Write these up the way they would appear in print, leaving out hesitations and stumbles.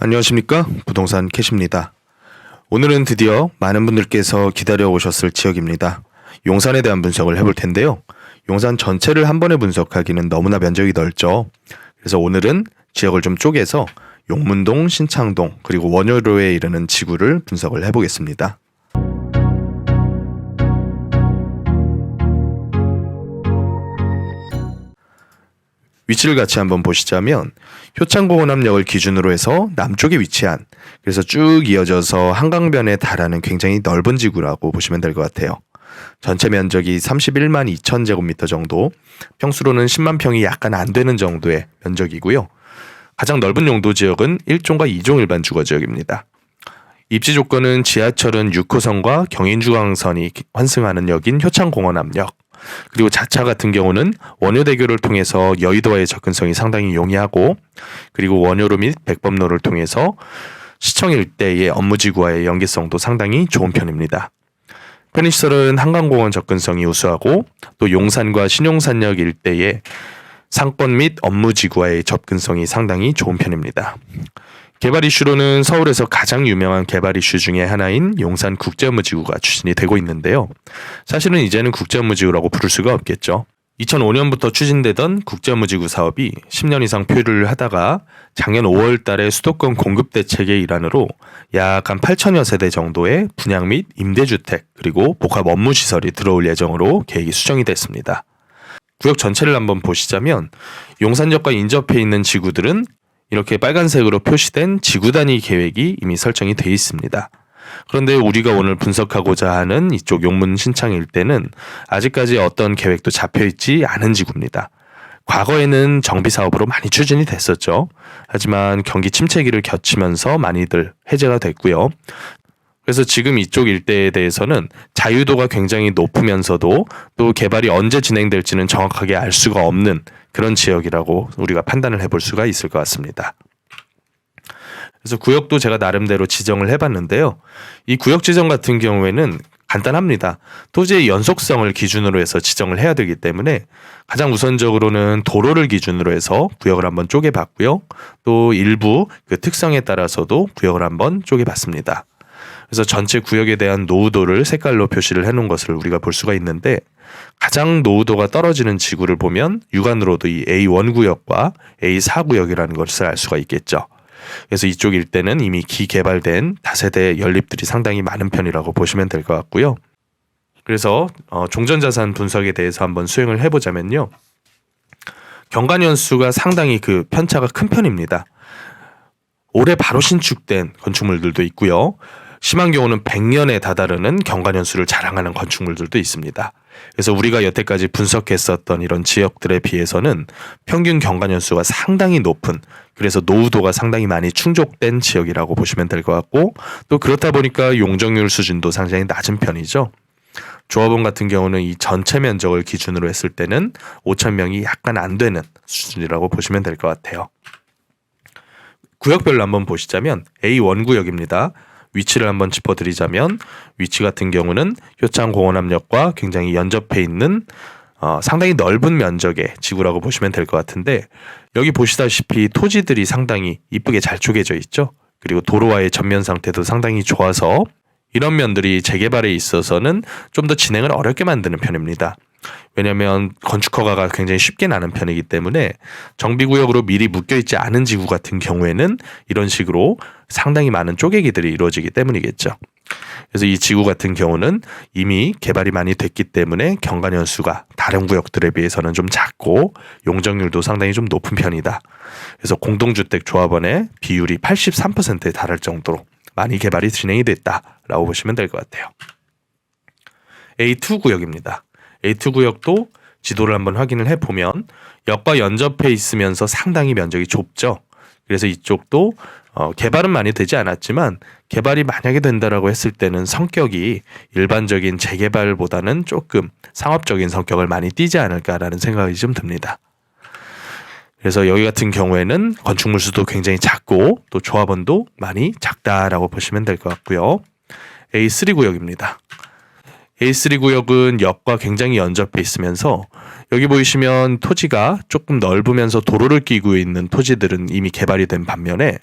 안녕하십니까, 부동산 캐시입니다. 오늘은 드디어 많은 분들께서 기다려 오셨을 지역입니다. 용산에 대한 분석을 해볼 텐데요. 용산 전체를 한 번에 분석하기는 너무나 면적이 넓죠. 그래서 오늘은 지역을 좀 쪼개서 용문동, 신창동, 그리고 원효로에 이르는 지구를 분석을 해보겠습니다. 위치를 같이 한번 보시자면 효창공원암역을 기준으로 해서 남쪽에 위치한, 그래서 쭉 이어져서 한강변에 달하는 굉장히 넓은 지구라고 보시면 될 것 같아요. 전체 면적이 31만 2천 제곱미터 정도, 평수로는 10만 평이 약간 안 되는 정도의 면적이고요. 가장 넓은 용도 지역은 1종과 2종 일반 주거지역입니다. 입지 조건은 지하철은 6호선과 경인중앙선이 환승하는 역인 효창공원암역, 그리고 자차 같은 경우는 원효대교를 통해서 여의도와의 접근성이 상당히 용이하고, 그리고 원효로 및 백범로를 통해서 시청 일대의 업무지구와의 연계성도 상당히 좋은 편입니다. 편의시설은 한강공원 접근성이 우수하고, 또 용산과 신용산역 일대의 상권 및 업무지구와의 접근성이 상당히 좋은 편입니다. 개발 이슈로는 서울에서 가장 유명한 개발 이슈 중에 하나인 용산 국제업무지구가 추진이 되고 있는데요. 사실은 이제는 국제업무지구라고 부를 수가 없겠죠. 2005년부터 추진되던 국제업무지구 사업이 10년 이상 표류를 하다가 작년 5월 달에 수도권 공급 대책의 일환으로 약 한 8천여 세대 정도의 분양 및 임대주택, 그리고 복합 업무시설이 들어올 예정으로 계획이 수정이 됐습니다. 구역 전체를 한번 보시자면 용산역과 인접해 있는 지구들은 이렇게 빨간색으로 표시된 지구 단위 계획이 이미 설정이 되어 있습니다. 그런데 우리가 오늘 분석하고자 하는 이쪽 용문 신창 일대는 아직까지 어떤 계획도 잡혀있지 않은 지구입니다. 과거에는 정비사업으로 많이 추진이 됐었죠. 하지만 경기 침체기를 겹치면서 많이들 해제가 됐고요. 그래서 지금 이쪽 일대에 대해서는 자유도가 굉장히 높으면서도 또 개발이 언제 진행될지는 정확하게 알 수가 없는 그런 지역이라고 우리가 판단을 해볼 수가 있을 것 같습니다. 그래서 구역도 제가 나름대로 지정을 해봤는데요. 이 구역 지정 같은 경우에는 간단합니다. 토지의 연속성을 기준으로 해서 지정을 해야 되기 때문에 가장 우선적으로는 도로를 기준으로 해서 구역을 한번 쪼개봤고요. 또 일부 그 특성에 따라서도 구역을 한번 쪼개봤습니다. 그래서 전체 구역에 대한 노후도를 색깔로 표시를 해놓은 것을 우리가 볼 수가 있는데, 가장 노후도가 떨어지는 지구를 보면 육안으로도 이 A1 구역과 A4 구역이라는 것을 알 수가 있겠죠. 그래서 이쪽 일대는 이미 기개발된 다세대 연립들이 상당히 많은 편이라고 보시면 될 것 같고요. 그래서 종전자산 분석에 대해서 한번 수행을 해보자면요. 경관연수가 상당히 그 편차가 큰 편입니다. 올해 바로 신축된 건축물들도 있고요. 심한 경우는 100년에 다다르는 경관연수를 자랑하는 건축물들도 있습니다. 그래서 우리가 여태까지 분석했었던 이런 지역들에 비해서는 평균 경관연수가 상당히 높은, 그래서 노후도가 상당히 많이 충족된 지역이라고 보시면 될 것 같고, 또 그렇다 보니까 용적률 수준도 상당히 낮은 편이죠. 조합원 같은 경우는 이 전체 면적을 기준으로 했을 때는 5,000명이 약간 안 되는 수준이라고 보시면 될 것 같아요. 구역별로 한번 보시자면 A1 구역입니다. 위치를 한번 짚어드리자면 위치 같은 경우는 효창공원암역과 굉장히 연접해 있는 상당히 넓은 면적의 지구라고 보시면 될 것 같은데, 여기 보시다시피 토지들이 상당히 이쁘게 잘 쪼개져 있죠. 그리고 도로와의 전면 상태도 상당히 좋아서 이런 면들이 재개발에 있어서는 좀 더 진행을 어렵게 만드는 편입니다. 왜냐하면 건축 허가가 굉장히 쉽게 나는 편이기 때문에 정비구역으로 미리 묶여있지 않은 지구 같은 경우에는 이런 식으로 상당히 많은 쪼개기들이 이루어지기 때문이겠죠. 그래서 이 지구 같은 경우는 이미 개발이 많이 됐기 때문에 경관연수가 다른 구역들에 비해서는 좀 작고 용적률도 상당히 좀 높은 편이다. 그래서 공동주택 조합원의 비율이 83%에 달할 정도로 많이 개발이 진행이 됐다라고 보시면 될 것 같아요. A2 구역입니다. A2 구역도 지도를 한번 확인을 해보면 역과 연접해 있으면서 상당히 면적이 좁죠. 그래서 이쪽도 개발은 많이 되지 않았지만 개발이 만약에 된다라고 했을 때는 성격이 일반적인 재개발보다는 조금 상업적인 성격을 많이 띠지 않을까라는 생각이 좀 듭니다. 그래서 여기 같은 경우에는 건축물 수도 굉장히 작고 또 조합원도 많이 작다라고 보시면 될 것 같고요. A3 구역입니다. A3 구역은 역과 굉장히 연접해 있으면서 여기 보이시면 토지가 조금 넓으면서 도로를 끼고 있는 토지들은 이미 개발이 된 반면에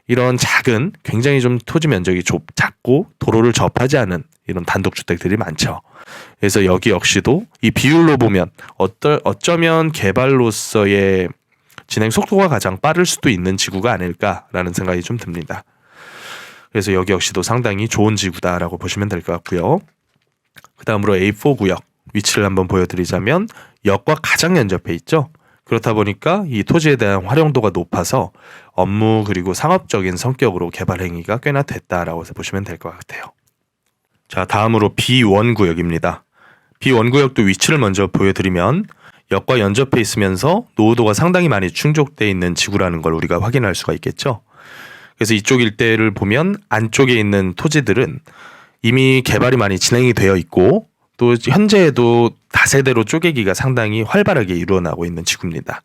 이런 작은 굉장히 좀 토지 면적이 작고 도로를 접하지 않은 이런 단독주택들이 많죠. 그래서 여기 역시도 이 비율로 보면 어쩌면 개발로서의 진행 속도가 가장 빠를 수도 있는 지구가 아닐까라는 생각이 좀 듭니다. 그래서 여기 역시도 상당히 좋은 지구다라고 보시면 될 것 같고요. 그 다음으로 A4 구역 위치를 한번 보여드리자면 역과 가장 연접해 있죠. 그렇다 보니까 이 토지에 대한 활용도가 높아서 업무 그리고 상업적인 성격으로 개발 행위가 꽤나 됐다라고 해서 보시면 될 것 같아요. 자, 다음으로 B1 구역입니다. B1 구역도 위치를 먼저 보여드리면 역과 연접해 있으면서 노후도가 상당히 많이 충족되어 있는 지구라는 걸 우리가 확인할 수가 있겠죠. 그래서 이쪽 일대를 보면 안쪽에 있는 토지들은 이미 개발이 많이 진행이 되어 있고 또 현재에도 다세대로 쪼개기가 상당히 활발하게 이루어나고 있는 지구입니다.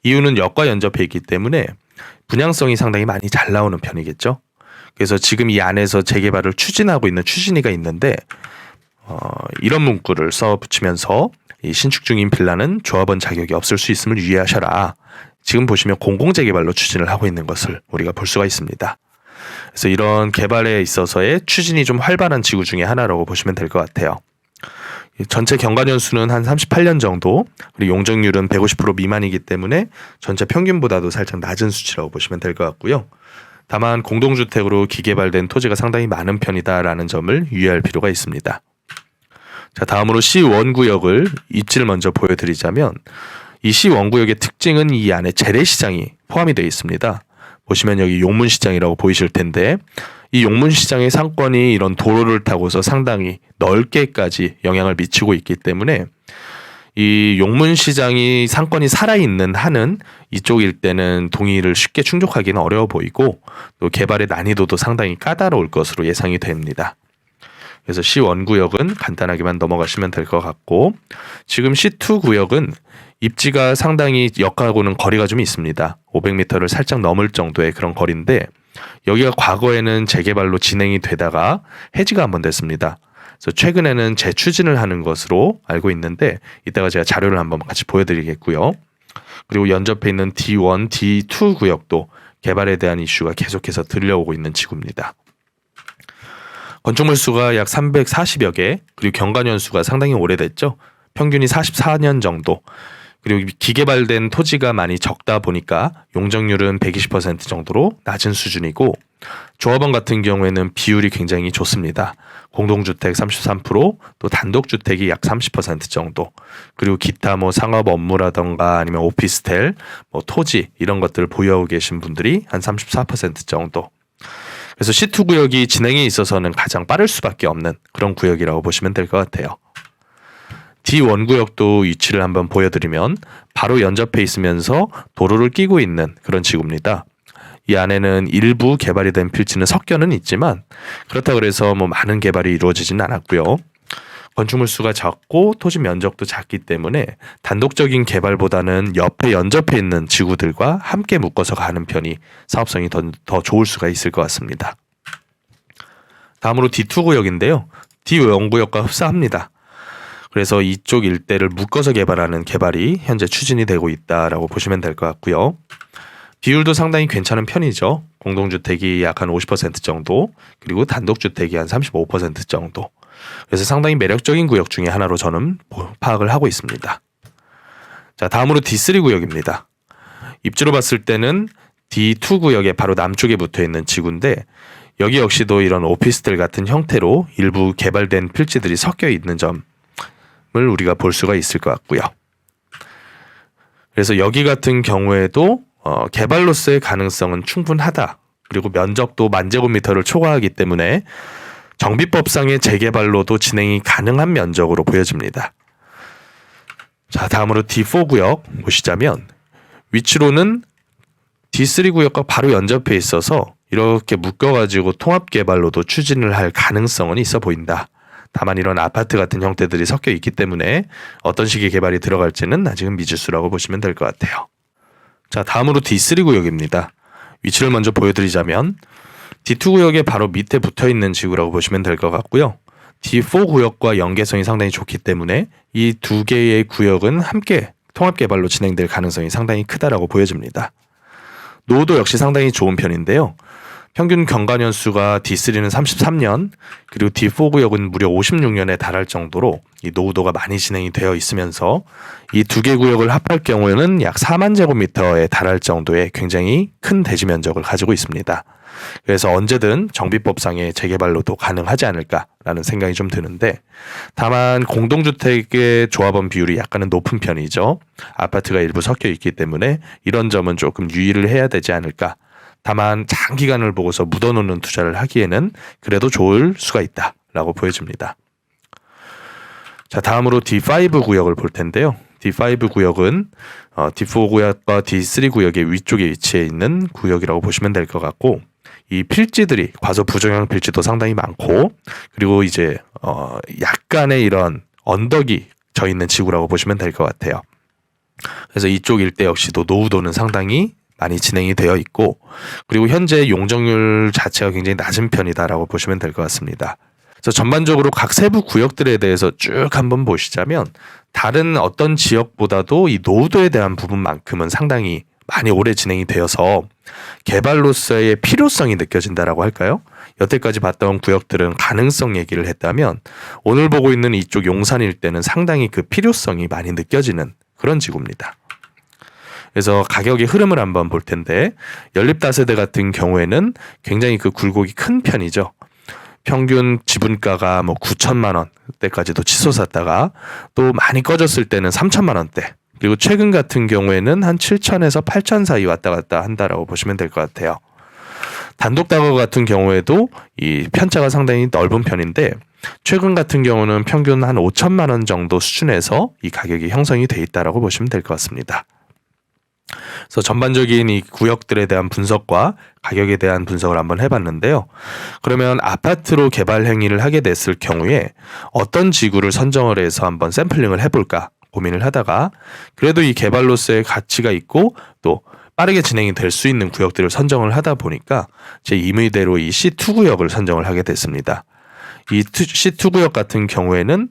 이유는 역과 연접해 있기 때문에 분양성이 상당히 많이 잘 나오는 편이겠죠. 그래서 지금 이 안에서 재개발을 추진하고 있는 추진위가 있는데 이런 문구를 써 붙이면서 이 신축 중인 빌라는 조합원 자격이 없을 수 있음을 유의하셔라. 지금 보시면 공공재개발로 추진을 하고 있는 것을 우리가 볼 수가 있습니다. 그래서 이런 개발에 있어서의 추진이 좀 활발한 지구 중에 하나라고 보시면 될 것 같아요. 전체 경과년수는 한 38년 정도, 그리고 용적률은 150% 미만이기 때문에 전체 평균보다도 살짝 낮은 수치라고 보시면 될 것 같고요. 다만 공동주택으로 기개발된 토지가 상당히 많은 편이다라는 점을 유의할 필요가 있습니다. 자, 다음으로 C1 구역을 입지를 먼저 보여드리자면 이 C1 구역의 특징은 이 안에 재래시장이 포함이 되어 있습니다. 보시면 여기 용문시장이라고 보이실 텐데 이 용문시장의 상권이 이런 도로를 타고서 상당히 넓게까지 영향을 미치고 있기 때문에 이 용문시장이 상권이 살아있는 한은 이쪽 일대는 동의를 쉽게 충족하기는 어려워 보이고 또 개발의 난이도도 상당히 까다로울 것으로 예상이 됩니다. 그래서 C1 구역은 간단하게만 넘어가시면 될 것 같고 지금 C2 구역은 입지가 상당히 역하고는 거리가 좀 있습니다. 500m를 살짝 넘을 정도의 그런 거리인데 여기가 과거에는 재개발로 진행이 되다가 해지가 한번 됐습니다. 그래서 최근에는 재추진을 하는 것으로 알고 있는데 이따가 제가 자료를 한번 같이 보여드리겠고요. 그리고 연접해 있는 D1, D2 구역도 개발에 대한 이슈가 계속해서 들려오고 있는 지구입니다. 건축물 수가 약 340여 개, 그리고 경과년수가 상당히 오래됐죠. 평균이 44년 정도. 그리고 기개발된 토지가 많이 적다 보니까 용적률은 120% 정도로 낮은 수준이고 조합원 같은 경우에는 비율이 굉장히 좋습니다. 공동주택 33%, 또 단독주택이 약 30% 정도. 그리고 기타 뭐 상업 업무라던가 아니면 오피스텔, 뭐 토지 이런 것들을 보유하고 계신 분들이 한 34% 정도. 그래서 C2 구역이 진행에 있어서는 가장 빠를 수밖에 없는 그런 구역이라고 보시면 될 것 같아요. D1 구역도 위치를 한번 보여드리면 바로 연접해 있으면서 도로를 끼고 있는 그런 지구입니다. 이 안에는 일부 개발이 된 필지는 섞여는 있지만 그렇다고 해서 뭐 많은 개발이 이루어지지는 않았고요. 건축물 수가 적고 토지 면적도 작기 때문에 단독적인 개발보다는 옆에 연접해 있는 지구들과 함께 묶어서 가는 편이 사업성이 더 좋을 수가 있을 것 같습니다. 다음으로 D2 구역인데요. D1 구역과 흡사합니다. 그래서 이쪽 일대를 묶어서 개발하는 개발이 현재 추진이 되고 있다라고 보시면 될 것 같고요. 비율도 상당히 괜찮은 편이죠. 공동주택이 약 한 50% 정도, 그리고 단독주택이 한 35% 정도. 그래서 상당히 매력적인 구역 중에 하나로 저는 파악을 하고 있습니다. 자, 다음으로 D3 구역입니다. 입지로 봤을 때는 D2 구역의 바로 남쪽에 붙어 있는 지구인데 여기 역시도 이런 오피스텔 같은 형태로 일부 개발된 필지들이 섞여 있는 점을 우리가 볼 수가 있을 것 같고요. 그래서 여기 같은 경우에도 개발로서의 가능성은 충분하다. 그리고 면적도 10,000제곱미터를 초과하기 때문에 정비법상의 재개발로도 진행이 가능한 면적으로 보여집니다. 자, 다음으로 D4 구역 보시자면 위치로는 D3 구역과 바로 연접해 있어서 이렇게 묶여가지고 통합개발로도 추진을 할 가능성은 있어 보인다. 다만 이런 아파트 같은 형태들이 섞여 있기 때문에 어떤 식의 개발이 들어갈지는 아직은 미지수라고 보시면 될 것 같아요. 자, 다음으로 D3 구역입니다. 위치를 먼저 보여드리자면 D2 구역의 바로 밑에 붙어있는 지구라고 보시면 될 것 같고요. D4 구역과 연계성이 상당히 좋기 때문에 이 두 개의 구역은 함께 통합 개발로 진행될 가능성이 상당히 크다라고 보여집니다. 노후도 역시 상당히 좋은 편인데요. 평균 경과 연수가 D3는 33년, 그리고 D4 구역은 무려 56년에 달할 정도로 이 노후도가 많이 진행이 되어 있으면서 이 두 개 구역을 합할 경우에는 약 4만 제곱미터에 달할 정도의 굉장히 큰 대지 면적을 가지고 있습니다. 그래서 언제든 정비법상의 재개발로도 가능하지 않을까라는 생각이 좀 드는데, 다만 공동주택의 조합원 비율이 약간은 높은 편이죠. 아파트가 일부 섞여 있기 때문에 이런 점은 조금 유의를 해야 되지 않을까. 다만 장기간을 보고서 묻어놓는 투자를 하기에는 그래도 좋을 수가 있다라고 보여집니다. 자, 다음으로 D5 구역을 볼 텐데요. D5 구역은 D4 구역과 D3 구역의 위쪽에 위치해 있는 구역이라고 보시면 될 것 같고, 이 필지들이 과소 부정형 필지도 상당히 많고, 그리고 이제 약간의 이런 언덕이 져 있는 지구라고 보시면 될 것 같아요. 그래서 이쪽 일대 역시도 노후도는 상당히 많이 진행이 되어 있고, 그리고 현재 용적률 자체가 굉장히 낮은 편이다라고 보시면 될 것 같습니다. 그래서 전반적으로 각 세부 구역들에 대해서 쭉 한번 보시자면, 다른 어떤 지역보다도 이 노후도에 대한 부분만큼은 상당히 많이 오래 진행이 되어서 개발로서의 필요성이 느껴진다라고 할까요? 여태까지 봤던 구역들은 가능성 얘기를 했다면, 오늘 보고 있는 이쪽 용산 일대는 상당히 그 필요성이 많이 느껴지는 그런 지구입니다. 그래서 가격의 흐름을 한번 볼 텐데, 연립다세대 같은 경우에는 굉장히 그 굴곡이 큰 편이죠. 평균 지분가가 9천만 원대까지도 치솟았다가 또 많이 꺼졌을 때는 3천만 원대, 그리고 최근 같은 경우에는 한 7천에서 8천 사이 왔다 갔다 한다라고 보시면 될 것 같아요. 단독 다거 같은 경우에도 이 편차가 상당히 넓은 편인데, 최근 같은 경우는 평균 한 5천만 원 정도 수준에서 이 가격이 형성이 돼 있다라고 보시면 될 것 같습니다. 그래서 전반적인 이 구역들에 대한 분석과 가격에 대한 분석을 한번 해봤는데요. 그러면 아파트로 개발 행위를 하게 됐을 경우에 어떤 지구를 선정을 해서 한번 샘플링을 해볼까 고민을 하다가, 그래도 이 개발로서의 가치가 있고 또 빠르게 진행이 될 수 있는 구역들을 선정을 하다 보니까 제 임의대로 이 C2 구역을 선정을 하게 됐습니다. 이 C2 구역 같은 경우에는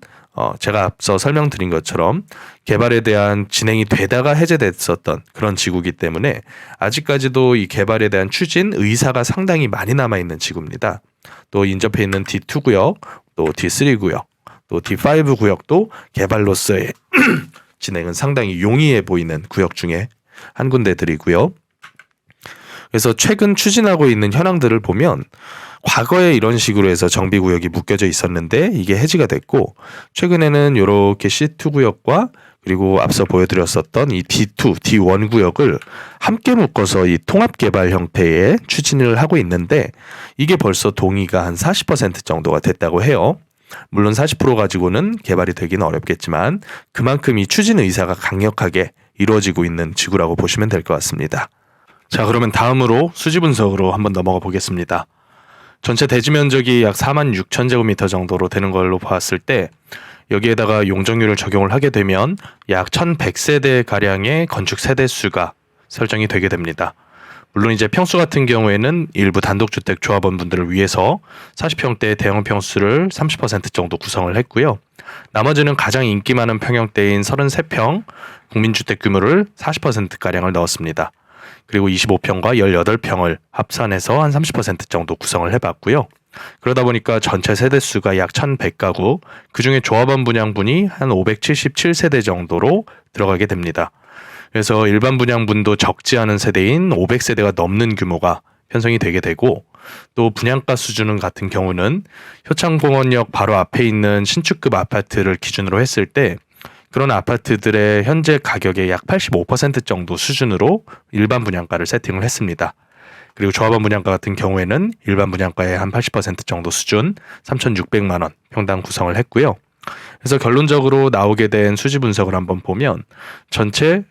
제가 앞서 설명드린 것처럼 개발에 대한 진행이 되다가 해제됐었던 그런 지구이기 때문에 아직까지도 이 개발에 대한 추진 의사가 상당히 많이 남아있는 지구입니다. 또 인접해 있는 D2 구역, 또 D3 구역, 또 D5 구역도 개발로서의 진행은 상당히 용이해 보이는 구역 중에 한 군데들이고요. 그래서 최근 추진하고 있는 현황들을 보면, 과거에 이런 식으로 해서 정비구역이 묶여져 있었는데 이게 해지가 됐고, 최근에는 이렇게 C2 구역과 그리고 앞서 보여드렸었던 이 D2, D1 구역을 함께 묶어서 이 통합개발 형태의 추진을 하고 있는데, 이게 벌써 동의가 한 40% 정도가 됐다고 해요. 물론 40% 가지고는 개발이 되기는 어렵겠지만 그만큼 이 추진 의사가 강력하게 이루어지고 있는 지구라고 보시면 될 것 같습니다. 자, 그러면 다음으로 수지 분석으로 한번 넘어가 보겠습니다. 전체 대지 면적이 약 4만 6천 제곱미터 정도로 되는 걸로 봤을 때, 여기에다가 용적률을 적용을 하게 되면 약 1100세대 가량의 건축 세대 수가 설정이 되게 됩니다. 물론 이제 평수 같은 경우에는 일부 단독주택 조합원분들을 위해서 40평대 대형 평수를 30% 정도 구성을 했고요. 나머지는 가장 인기 많은 평형대인 33평 국민주택 규모를 40%가량을 넣었습니다. 그리고 25평과 18평을 합산해서 한 30% 정도 구성을 해봤고요. 그러다 보니까 전체 세대수가 약 1100가구, 그중에 조합원 분양분이 한 577세대 정도로 들어가게 됩니다. 그래서 일반 분양분도 적지 않은 세대인 500세대가 넘는 규모가 편성이 되게 되고, 또 분양가 수준은 같은 경우는 효창공원역 바로 앞에 있는 신축급 아파트를 기준으로 했을 때 그런 아파트들의 현재 가격의 약 85% 정도 수준으로 일반 분양가를 세팅을 했습니다. 그리고 조합원 분양가 같은 경우에는 일반 분양가의 한 80% 정도 수준 3,600만 원 평당 구성을 했고요. 그래서 결론적으로 나오게 된 수지 분석을 한번 보면, 전체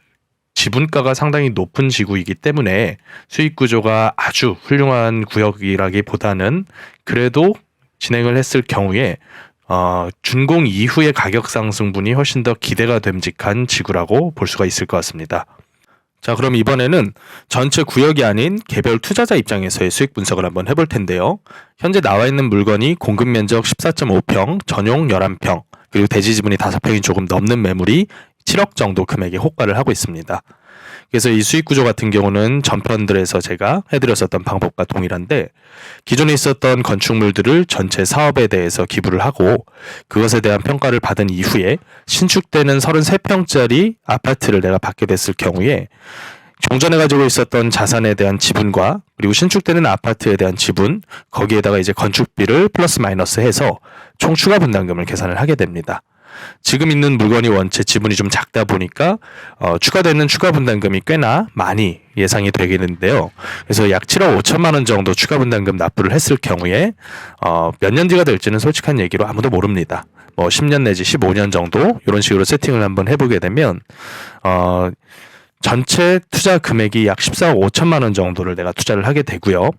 지분가가 상당히 높은 지구이기 때문에 수익 구조가 아주 훌륭한 구역이라기보다는 그래도 진행을 했을 경우에 준공 이후의 가격 상승분이 훨씬 더 기대가 됨직한 지구라고 볼 수가 있을 것 같습니다. 자, 그럼 이번에는 전체 구역이 아닌 개별 투자자 입장에서의 수익 분석을 한번 해볼 텐데요. 현재 나와 있는 물건이 공급 면적 14.5평, 전용 11평, 그리고 대지 지분이 5평이 조금 넘는 매물이 7억 정도 금액의 호가를 하고 있습니다. 그래서 이 수익 구조 같은 경우는 전편들에서 제가 해드렸었던 방법과 동일한데, 기존에 있었던 건축물들을 전체 사업에 대해서 기부를 하고 그것에 대한 평가를 받은 이후에 신축되는 33평짜리 아파트를 내가 받게 됐을 경우에 종전에 가지고 있었던 자산에 대한 지분과 그리고 신축되는 아파트에 대한 지분, 거기에다가 이제 건축비를 플러스 마이너스 해서 총 추가 분담금을 계산을 하게 됩니다. 지금 있는 물건이 원체 지분이 좀 작다 보니까 추가되는 추가 분담금이 꽤나 많이 예상이 되겠는데요. 그래서 약 7억 5천만 원 정도 추가 분담금 납부를 했을 경우에 몇 년 뒤가 될지는 솔직한 얘기로 아무도 모릅니다. 10년 내지 15년 정도 이런 식으로 세팅을 한번 해보게 되면 전체 투자 금액이 약 14억 5천만 원 정도를 내가 투자를 하게 되고요.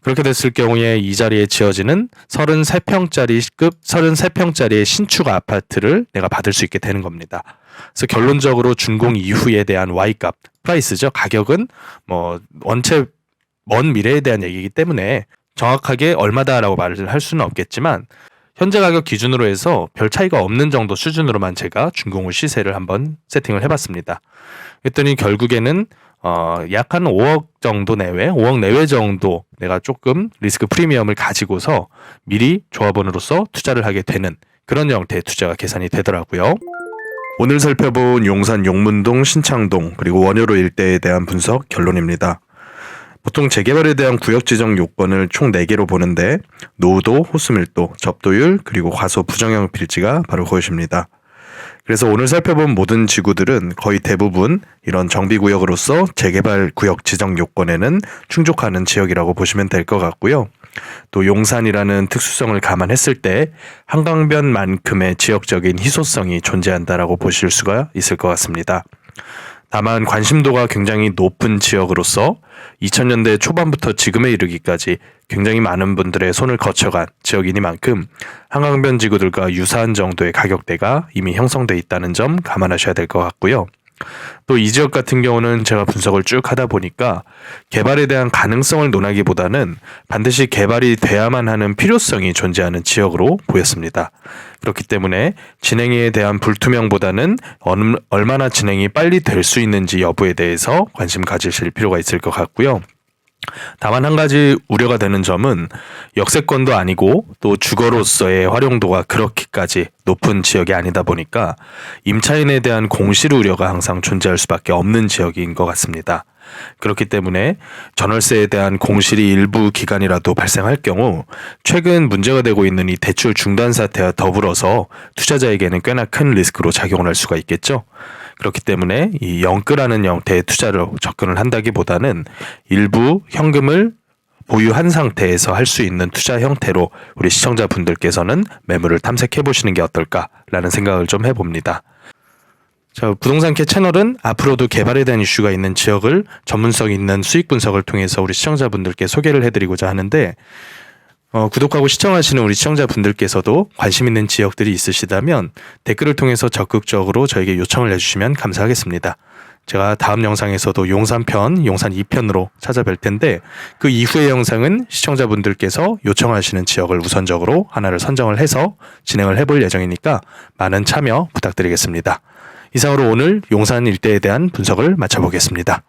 그렇게 됐을 경우에 이 자리에 지어지는 33평짜리의 신축 아파트를 내가 받을 수 있게 되는 겁니다. 그래서 결론적으로 준공 이후에 대한 Y값, 프라이스죠. 가격은 원체 먼 미래에 대한 얘기이기 때문에 정확하게 얼마다라고 말을 할 수는 없겠지만 현재 가격 기준으로 해서 별 차이가 없는 정도 수준으로만 제가 준공 후 시세를 한번 세팅을 해봤습니다. 그랬더니 결국에는 약 한 5억 정도 내외, 5억 내외 정도 내가 조금 리스크 프리미엄을 가지고서 미리 조합원으로서 투자를 하게 되는 그런 형태의 투자가 계산이 되더라고요. 오늘 살펴본 용산 용문동, 신창동, 그리고 원효로 일대에 대한 분석 결론입니다. 보통 재개발에 대한 구역 지정 요건을 총 4개로 보는데 노후도, 호수밀도, 접도율, 그리고 과소 부정형 필지가 바로 그것입니다. 그래서 오늘 살펴본 모든 지구들은 거의 대부분 이런 정비구역으로서 재개발 구역 지정 요건에는 충족하는 지역이라고 보시면 될 것 같고요. 또 용산이라는 특수성을 감안했을 때 한강변만큼의 지역적인 희소성이 존재한다라고 보실 수가 있을 것 같습니다. 다만 관심도가 굉장히 높은 지역으로서 2000년대 초반부터 지금에 이르기까지 굉장히 많은 분들의 손을 거쳐간 지역이니만큼 한강변 지구들과 유사한 정도의 가격대가 이미 형성돼 있다는 점 감안하셔야 될 것 같고요. 또 이 지역 같은 경우는 제가 분석을 쭉 하다 보니까 개발에 대한 가능성을 논하기보다는 반드시 개발이 돼야만 하는 필요성이 존재하는 지역으로 보였습니다. 그렇기 때문에 진행에 대한 불투명보다는 얼마나 진행이 빨리 될 수 있는지 여부에 대해서 관심 가지실 필요가 있을 것 같고요. 다만 한 가지 우려가 되는 점은 역세권도 아니고 또 주거로서의 활용도가 그렇게까지 높은 지역이 아니다 보니까 임차인에 대한 공실 우려가 항상 존재할 수밖에 없는 지역인 것 같습니다. 그렇기 때문에 전월세에 대한 공실이 일부 기간이라도 발생할 경우 최근 문제가 되고 있는 이 대출 중단 사태와 더불어서 투자자에게는 꽤나 큰 리스크로 작용을 할 수가 있겠죠. 그렇기 때문에 이 영끌하는 형태의 투자로 접근을 한다기보다는 일부 현금을 보유한 상태에서 할 수 있는 투자 형태로 우리 시청자분들께서는 매물을 탐색해 보시는 게 어떨까라는 생각을 좀 해봅니다. 자, 부동산캐 채널은 앞으로도 개발에 대한 이슈가 있는 지역을 전문성 있는 수익 분석을 통해서 우리 시청자분들께 소개를 해드리고자 하는데 구독하고 시청하시는 우리 시청자분들께서도 관심 있는 지역들이 있으시다면 댓글을 통해서 적극적으로 저에게 요청을 해주시면 감사하겠습니다. 제가 다음 영상에서도 용산편, 용산 2편으로 찾아뵐 텐데 그 이후의 영상은 시청자분들께서 요청하시는 지역을 우선적으로 하나를 선정을 해서 진행을 해볼 예정이니까 많은 참여 부탁드리겠습니다. 이상으로 오늘 용산 일대에 대한 분석을 마쳐보겠습니다.